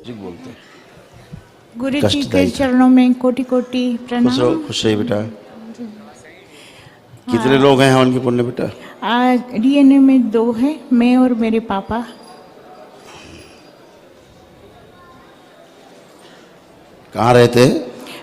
जी बोलते हैं। गुरु जी के चरणों में कोटि कोटि प्रणाम। खुश रहिए बेटा। कितने लोग हैं हवन के पुण्य बेटा? डीएनए में 2 है, मैं और मेरे पापा। कहाँ रहते हैं?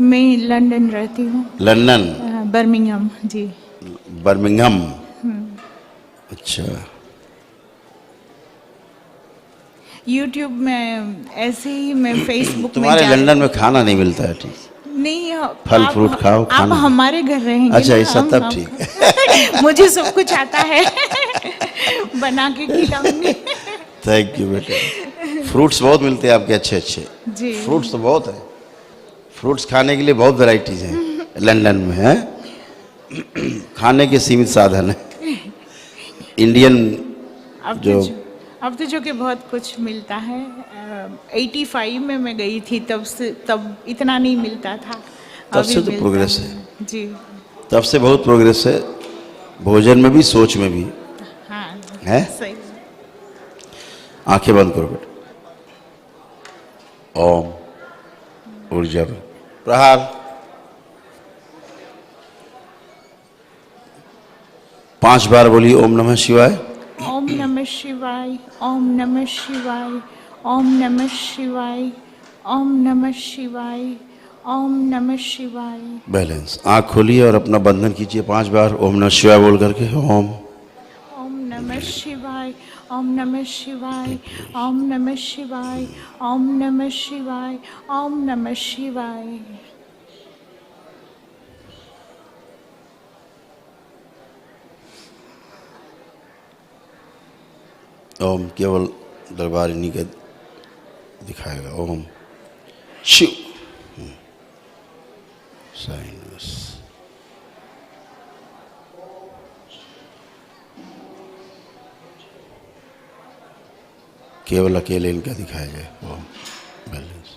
मैं लंदन रहती हूँ। लंदन? बर्मिंघम जी। बर्मिंघम, अच्छा। यूट्यूब में ऐसे ही मैं फेसबुक में तुम्हारे लंदन में खाना नहीं मिलता है ठीक? नहीं, फल फ्रूट खाओ, आप खाना। हमारे घर रहेंगे। अच्छा ऐसा, तब ठीक। मुझे सब कुछ आता है। बना के खिलाऊंगी। थैंक यू बेटे। फ्रूट्स बहुत मिलते हैं आपके, अच्छे अच्छे जी। फ्रूट्स तो बहुत है। फ्रूट्स खाने के लिए बहुत वैरायटीज हैं लंदन में, है। खाने के सीमित साधन है इंडियन। अब तो जो कि बहुत कुछ मिलता है। 85 में मैं गई थी, तब इतना नहीं मिलता था। तब से तो प्रोग्रेस है जी। तब से बहुत प्रोग्रेस है, भोजन में भी, सोच में भी। हाँ है सही। आंखें बंद करो बेटा। ओम ऊर्जा प्रहार। 5 बार बोलिए ओम नमः शिवाय। ओम नमः शिवाय, ओम नमः शिवाय, ओम नमः शिवाय, ओम नमः शिवाय, ओम नमः शिवाय। बैलेंस। आंख खोलिए और अपना बंधन कीजिए 5 बार ओम नमः शिवाय बोल करके। ओम नमः शिवाय, ओम नमः शिवाय, ओम नमः शिवाय, ओम नमः शिवाय, ओम नमः शिवाय। ओम केवल दरबार इन्हीं का दिखाएगा। ओम शिव साइनस। केवल अकेले इनका दिखाया जाए। ओम बैलेंस।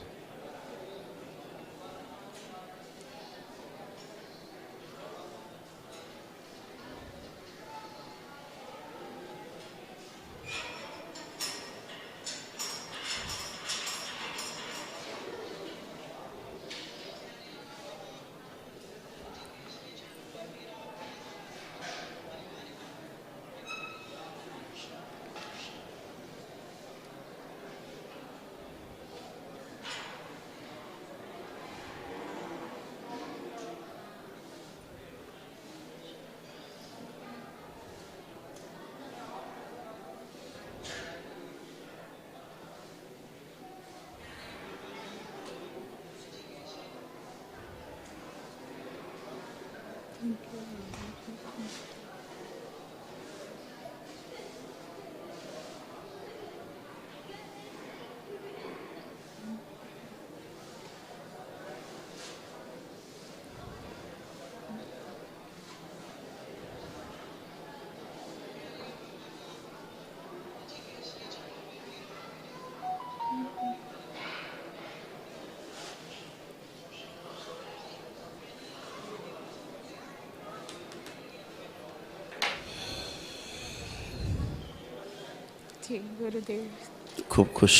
गुरुदेव खूब खुश।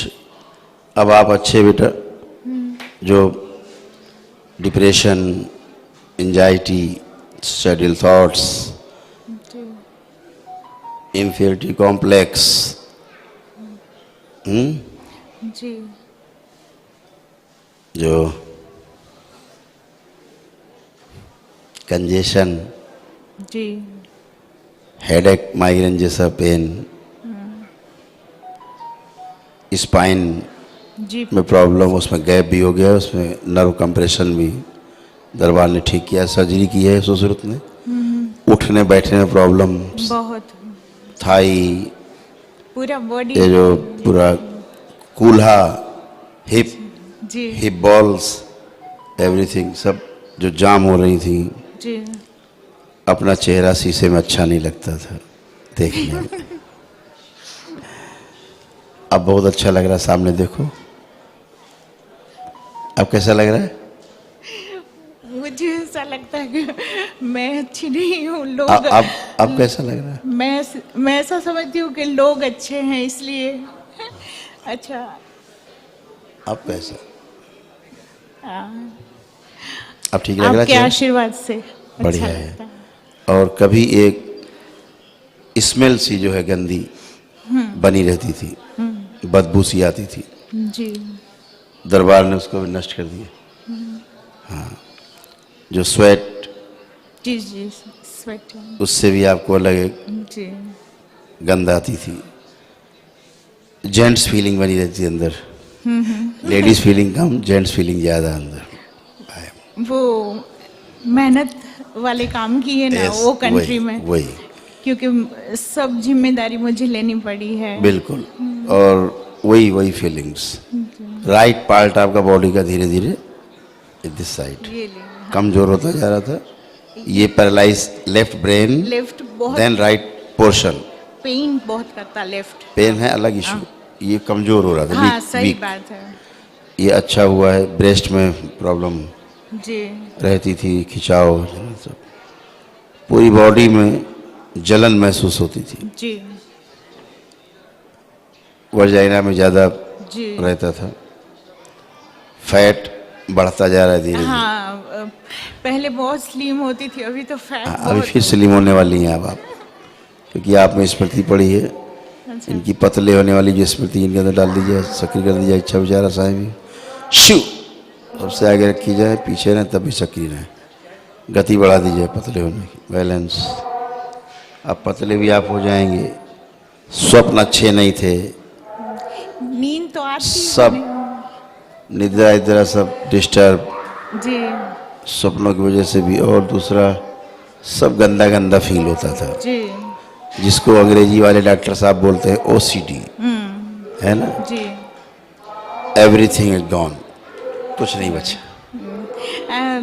अब आप अच्छे बेटा। जो depression, anxiety, suicidal thoughts, inferiority complex, जी, जो कंजेशन, जी, हेडेक, माइग्रेन जैसा पेन, स्पाइन में प्रॉब्लम, उसमें गैप भी हो गया, उसमें नर्व कंप्रेशन भी दरबार ने ठीक किया। सर्जरी की है सुश्रुत ने। उठने बैठने में प्रॉब्लम बहुत, थाई, पूरा बॉडी, ये जो पूरा कूल्हा, हिप, जी, हिप बॉल्स, एवरीथिंग सब जो जाम हो रही थी। जी। अपना चेहरा शीशे में अच्छा नहीं लगता था देखने में। अब बहुत अच्छा लग रहा है, सामने देखो। अब कैसा लग रहा है? मुझे ऐसा लगता है कि मैं अच्छी नहीं हूँ, लोग। अब कैसा लग रहा है? मैं ऐसा समझती हूँ कि लोग अच्छे हैं, इसलिए। अच्छा, अब कैसा? हाँ, अब ठीक लग रहा आपके है? आशीर्वाद से बढ़िया अच्छा है। लगता है। और कभी एक स्मेल सी जो है गंदी बनी रहती थी, बदबू सी आती थी, जी दरबार ने उसको भी नष्ट कर दिया। हाँ, जो स्वेट, जी जी स्वेट उससे भी आपको अलग एक जी गंध आती थी। जेंट्स फीलिंग बनी रहती थी अंदर, लेडीज फीलिंग कम, जेंट्स फीलिंग ज़्यादा अंदर। वो मेहनत वाले काम किए ना Yes, वो कंट्री में, वही क्योंकि सब जिम्मेदारी मुझे लेनी पड़ी है। बिल्कुल। और वही फीलिंग्स, राइट पार्ट आपका बॉडी का धीरे धीरे दिस साइड ये ले कमजोर होता जा रहा था। ये पैरालाइज लेफ्ट ब्रेन, लेफ्ट बहुत देन राइट पोर्शन। पेन बहुत करता लेफ्ट। पेन है अलग इशू, ये कमजोर हो रहा था, हाँ weak, सही weak। बात है ये अच्छा हुआ है। ब्रेस्ट में प्रॉब्लम जी रहती थी, खिंचाव, सब पूरी बॉडी में जलन महसूस होती थी। जी वर्जाइना में ज़्यादा जी रहता था, फैट बढ़ता जा रहा है धीरे धीरे। हाँ पहले बहुत स्लिम होती थी, अभी तो फैट अभी बहुत फिर स्लिम होने वाली हैं अब आप, क्योंकि आप में स्मृति पड़ी है। अच्छा। इनकी पतले होने वाली जो स्मृति इनके अंदर डाल दी जाए, सक्रिय कर दी जाए, इच्छा विचार आशाएं भी शिव सबसे आगे रखी जाए, पीछे रहें तब भी सक्रिय रहें, गति बढ़ा दी जाए पतले होने की, बैलेंस। अब पतले भी आप हो जाएंगे। स्वप्न अच्छे नहीं थे, नींद तो आती सब निद्रा इद्रा सब डिस्टर्ब, जी सपनों की वजह से भी। और दूसरा सब गंदा गंदा फील होता था, जी जिसको अंग्रेजी वाले डॉक्टर साहब बोलते हैं ओसीडी, है ना। जी एवरीथिंग इज गॉन, कुछ नहीं बचा।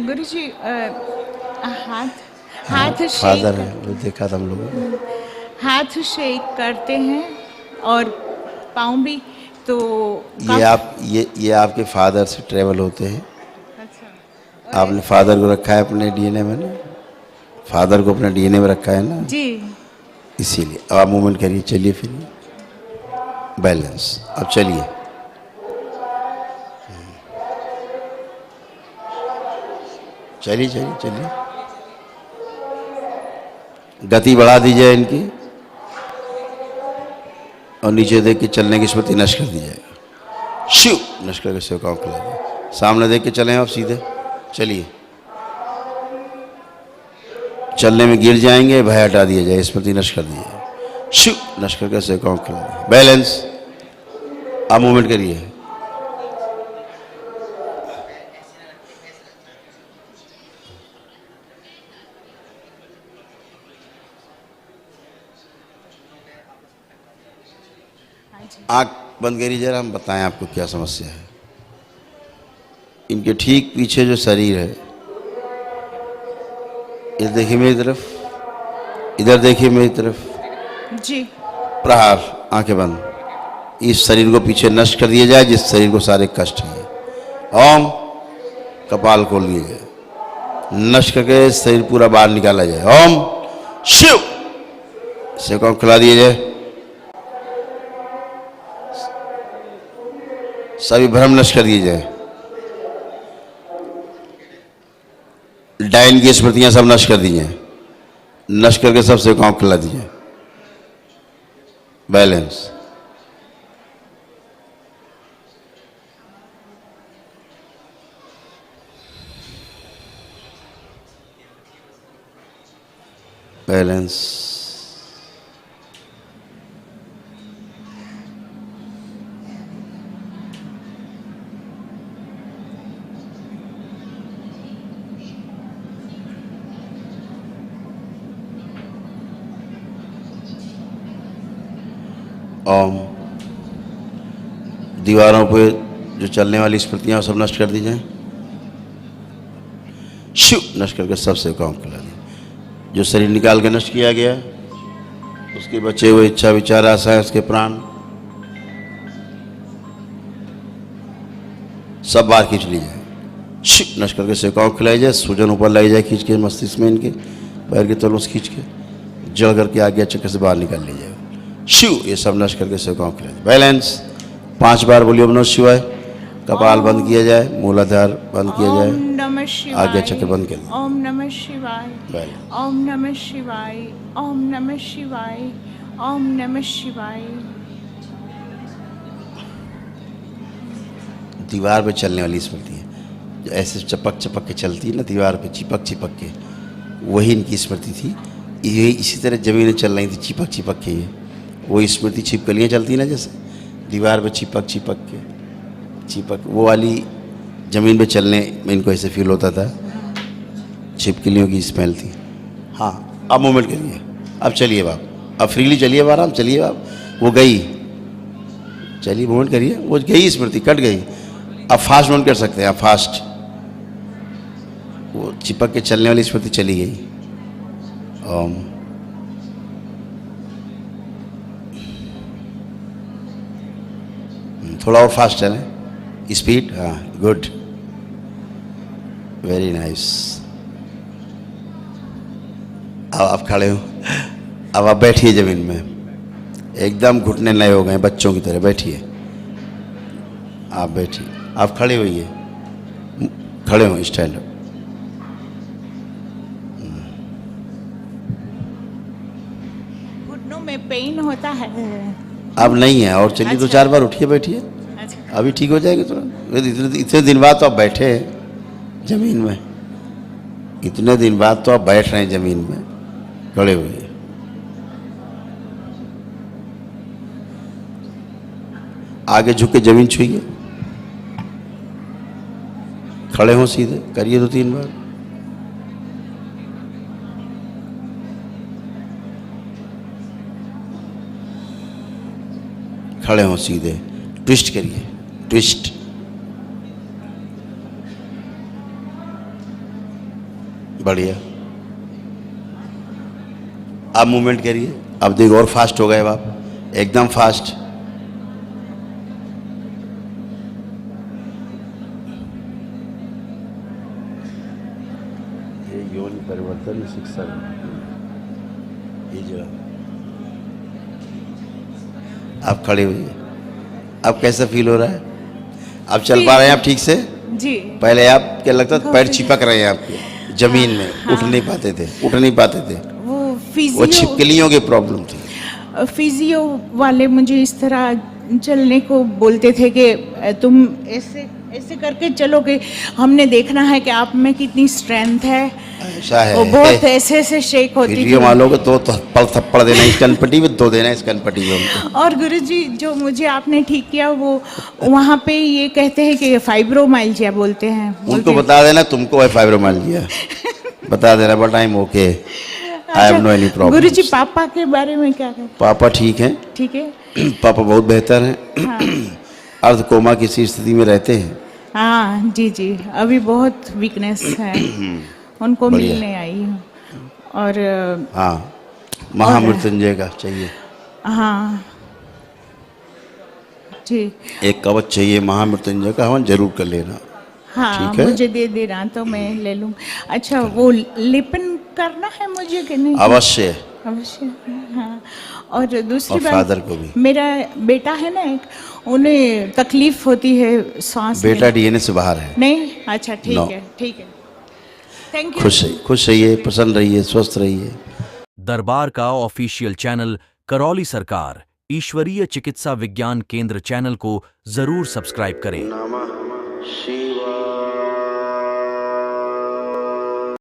गुरुजी हाथ फादर शेक है, वो देखा था हम लोगों ने। हाथ शेक करते हैं और पाँव भी, तो ये आपके फादर से ट्रेवल होते हैं। अच्छा आपने फादर को रखा है अपने डीएनए में ना, फादर को अपने डीएनए में रखा है ना, जी इसीलिए। अब आप मूवमेंट करिए, चलिए फिर बैलेंस। अब चलिए, चलिए चलिए चलिए, गति बढ़ा दीजिए इनकी, और नीचे देख के चलने की स्मृति नष्ट कर दी जाएगा। शिव नष्ट करके शिव का खिला दिया। सामने देख के चलें आप सीधे, चलिए। चलने में गिर जाएंगे, भय हटा दिया जाए, स्मृति नष्ट कर दी जाए। शिव नष्ट करके शिव का खिला दिया। बैलेंस। आप मूवमेंट करिए। आँख बंद करिए जरा, हम बताएं आपको क्या समस्या है। इनके ठीक पीछे जो शरीर है, इधर देखिए मेरी तरफ, इधर देखिए मेरी तरफ, जी प्रहार, आंखें बंद। इस शरीर को पीछे नष्ट कर दिया जाए, जिस शरीर को सारे कष्ट हैं। ओम, कपाल खोल दिया जाए, नष्ट करके शरीर पूरा बाहर निकाला जाए। ओम शिव, शिव को खिला दिया जाए। सभी भ्रम नष्ट कर दिए जाए। डायन की स्मृतियां सब नष्ट कर दी जाए, नष्ट करके सबसे गांव खिला दीजिए। बैलेंस। बैलेंस। ओम। दीवारों पे जो चलने वाली स्मृतियां सब नष्ट कर दी जाए। शिव नष्ट करके सबसे काम खिला दी। जो शरीर निकाल के नष्ट किया गया, उसके बचे हुए इच्छा विचार आशाएं, उसके प्राण सब बाहर खींच ली जाए। शिव नष्ट करके सेकाओं खिलाई जाए। सूजन ऊपर लाई जाए खींच के, मस्तिष्क में इनके पैर के तलों से खींच के जड़ करके आगे चक्कर से बाहर निकाल ली जाए। शिव ये सब नष्ट करके सेकाओं खिलाई जाए। बैलेंस। 5 बार बोलिए ओम नमः शिवाय। कपाल बंद किया जाए, मूलाधार बंद किया ओम जाए, नमः शिवाय। आगे चक्र बंद कर दो। ओम नमः शिवाय। बैल। ओम नमः शिवाय। ओम नमः शिवाय। ओम नमः शिवाय। दीवार पे चलने वाली स्मृति है, जो ऐसे चपक चपक के चलती है ना दीवार पे, चिपक चिपक के, वही इनकी स्मृति थी। ये इसी तरह जमीनें चल रही थी चिपक चिपक के, ये वो स्मृति छिपकलियाँ चलती ना जैसे दीवार पे चिपक चिपक के, चिपक वो वाली ज़मीन पे चलने में इनको ऐसे फील होता था, छिपकलियों की स्मेल थी। हाँ अब मूवमेंट करिए, अब चलिए बाप, अब फ्रीली चलिए, आराम चलिए बाप, वो गई, चलिए मूवमेंट करिए, वो गई स्मृति, कट गई। अब फास्ट मूवमेंट कर सकते हैं, आप फास्ट, वो चिपक के चलने वाली स्मृति चली गई। ओम। थोड़ा और फास्ट चलें, स्पीड, हाँ गुड, वेरी नाइस। अब आप खड़े हो, अब आप बैठिए जमीन में, एकदम घुटने नए हो गए बच्चों की तरह, बैठिए, आप बैठिए, आप खड़े होइए, खड़े हो, स्टैंड अप। घुटनों में पेन होता है? अब नहीं है, और चलिए, अच्छा। 2-4 बार उठिए, बैठिए, अच्छा। अभी ठीक हो जाएंगे तुरंत। इतने दिन बाद तो आप बैठे हैं जमीन में, इतने दिन बाद तो आप बैठ रहे हैं जमीन में, खड़े हुए। आगे झुक के जमीन छुइए, खड़े हो सीधे, करिए 2-3 बार। खड़े हो सीधे, ट्विस्ट करिए, ट्विस्ट, बढ़िया। अब मूवमेंट करिए, अब देखो और फास्ट हो गए आप, एकदम फास्ट। ये योनि परिवर्तन शिक्षा, ये जो आप खड़े हुए, अब कैसा फील हो रहा है? अब चल पा रहे हैं आप ठीक से? जी। पहले आप क्या लगता था पैर चिपक रहे हैं आपके जमीन में, उठ नहीं पाते थे, उठ नहीं पाते थे, वो वो फिजियो छिपकलियों की प्रॉब्लम थी। फिजियो वाले मुझे इस तरह चलने को बोलते थे कि तुम ऐसे ऐसे करके चलोगे, हमने देखना है कि आप में कितनी स्ट्रेंथ है। ऐसा है, वो बहुत ऐसे ऐसे शेक होती थी। वीडियो मालोगे तो थप्पड़ देना इस कनपट्टी में, 2 देना इस कनपट्टी में उनको। और गुरुजी जो मुझे आपने ठीक किया, वो वहाँ पे ये कहते हैं कि फाइब्रोमाइल्जिया बोलते हैं। उनको बता देना तुमको है फाइब्रोमाइल्जिया, बता देना, but I am okay, I have no any problem. Guruji पापा के बारे में क्या कहते? पापा ठीक हैं, ठीक है। पापा बहुत बेहतर हैं। हाँ। अर्ध कोमा की सी स्थिति में रहते हैं। हाँ जी जी, अभी बहुत वीकनेस है, उनको बढ़िया। मिलने आई हूँ। और हाँ, महामृत्युंजय का चाहिए, हाँ जी, एक कवच चाहिए महामृत्युंजय का, हवन जरूर कर लेना। हाँ ठीक है? मुझे दे देना तो मैं ले लूँ। अच्छा, वो लेपन करना है मुझे कि नहीं? अवश्य, अवश्य। हाँ, और दूसरी और बात, फादर को भी। मेरा बेटा है ना एक, उन्हें तकलीफ होती है सांस बेटा में। डीएनए से बाहर है। नहीं? अच्छा ठीक No. है, ठीक है, थैंक यू। खुश रहिए, प्रसन्न रहिए, स्वस्थ रहिए। दरबार का ऑफिशियल चैनल करौली सरकार ईश्वरीय चिकित्सा विज्ञान केंद्र चैनल को जरूर सब्सक्राइब करें। नमः शिवाय।